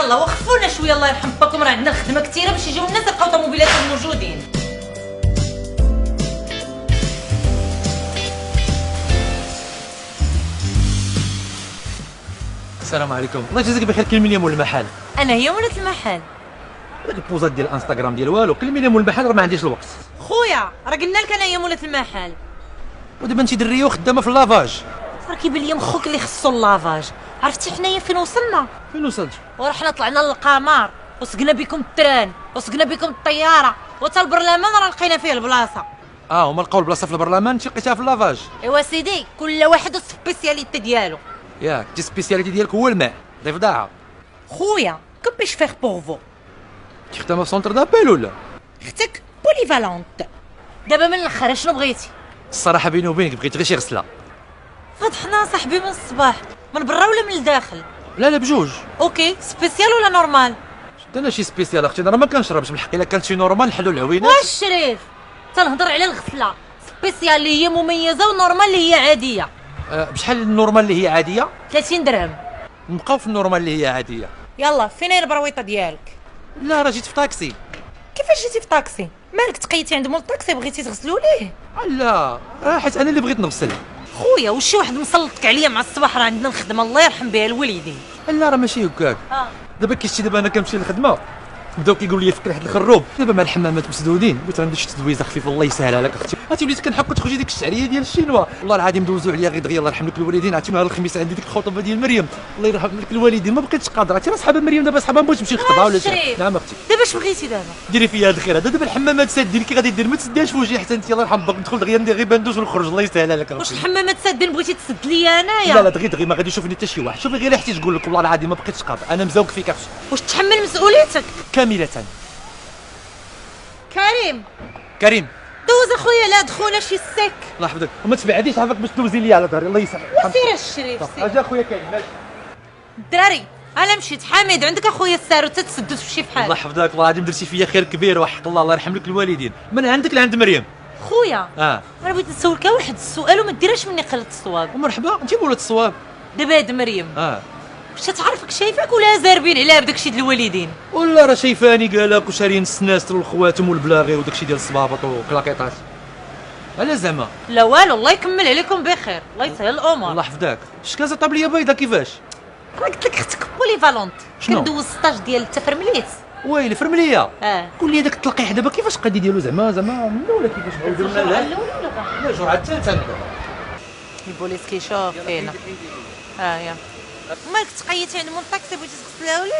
يلا وخفونا شويه الله يرحم باكم، راه عندنا خدمه كثيره باش يجيو الناس يلقاو طوموبيلاتهم موجودين. السلام عليكم، الله يجازيك بخير. كلميني مول المحل. انا هي ولات المحل. هذاك البوزات ديال الانستغرام ديال والو، كلميني مول المحل راه ما عنديش الوقت. خويا راه قلنا لك انا هي ولات المحل. ودابا انت دريه خدامه في اللافاج. راه كيبان لي مخك اللي خصو اللافاج. عرفتي حنايا فين وصلنا؟ فين وصلت؟ ورحنا طلعنا للقمر وسقنا بكم التران وسقنا بكم الطياره وتا البرلمان راه لقينا فيه البلاصه. هما لقاو البلاصه في البرلمان، انت لقيتها في اللافاج. ايوا سيدي كل واحد والسبيسياليتي ديالو. ياك انت السبيسياليتي ديالك هو الماء ضيف ضاعه. خويا كو بيش فيغ بور فو؟ انت خدامه في سونتر دابيل ولا؟ اختك بوليفالونت. دابا من الاخر شنو بغيتي؟ الصراحه بيني وبينك بغيت غير شي غسله. فضحنا صاحبي من الصباح، من برا ولا من الداخل؟ لا بجوج. اوكي سبيسيال ولا نورمال؟ انا شي سبيسيال اختي، انا راه ما كنشربش بالحق. الا كانت شي نورمال نحلوا العوينات. واش شريف تنهضر على الغسله سبيسيال اللي هي مميزه ونورمال اللي هي عاديه. بشحال النورمال اللي هي عاديه؟ 30 درهم. نبقاو في النورمال اللي هي عاديه. يلا فين هي البرويطه ديالك؟ لا راه جيت في طاكسي. كيفاش جيتي في طاكسي؟ مالك تقيتي عند مول الطاكسي بغيتي تغسلوا ليه؟ لا حيت انا اللي بغيت نغسل. خويا وشي واحد مسلطك عليا مع الصباح، راه عندنا الخدمه الله يرحم بها الوالدين. لا راه ماشي هكاك. دابا كيشتي دابا انا كنمشي للخدمه بداو كيقولوا لي فك واحد الخروب. دابا مع الحمامات مسدودين بغيت غندير شي تدويزه خفيفه الله يسهلها لك اختي. عرفتي وليت كنحك تخرجي ديك الشعريه ديال الشينوا. والله العظيم دوزوا عليا غير دغيا الله يرحم لك الوالدين. عرفتي نهار الخميس عندي ديك الخطبه ديال مريم الله يرحم لك الوالدين، ما بقيتش قادره. عرفتي راه صحابه مريم دابا صحابها ما بغيتش نمشي نخطبها ولا شي. نعم اختي. دابا اش بغيتي دابا؟ ديري فيا هاد الخير هذا. دابا الحمامات سادين كي غادي دير ما تسديهاش في وجهي حتى انت الله يرحم باك ندخل دغيا ندير غير باندوز ونخرج الله يسهلها لك. واش الحمامات سادين بغيتي تسد ليا انايا؟ لا دغيا ما غادي يشوفني حتى شي واحد. شوفي غير حتى تقول لك والله العظيم ما بقيتش قادر. انا مزوق فيك اختي. واش تحمل مسؤوليتك كامله. كريم دوز اخويا لا دخونا شي سك. الله يحفظك وما تبعديش عافاك باش توزي لي على ظهري الله يسامحك. سير الشريف سير. اجا اخويا كريم ماشي. الدراري انا مشيت. حميد عندك اخويا السارو تتسدد في شي بحال. الله يحفظك والله العظيم درتي فيا خير كبير وحق الله الله يرحم لك الوالدين. من عندك لعند مريم. خويا انا بغيت نسولك واحد السؤال وما ديرهاش مني قله الصواب. ومرحبا انت مولات الصواب. دابا هاد مريم واش تعرفك شايفاك ولا زاربين عليها بداكشي ديال الوالدين؟ ولا راه شايفاني قالك وشاريين السناستر والخواتم والبلاغي وداكشي ديال الصبابط وكلاكيطات. على زعما؟ لا والو الله يكمل عليكم بخير الله يسهل الامور. الله يحفظك. شكازه طابليه بيضه كيفاش؟ راه قلت لك اختك بوليفالونت كندوز ستاج ديال التفرمليت. ويلي فرمليه. قول لي داك التلقيح دابا كيفاش القضيه ديالو زعما من ولا كيفاش بغاو يديروا لنا؟ لا الجرعه الثالثه دابا. البوليس كيشوف فينا. يا مالك تقيتي عند مول الطاكسي بغيتي تغسلها ولا؟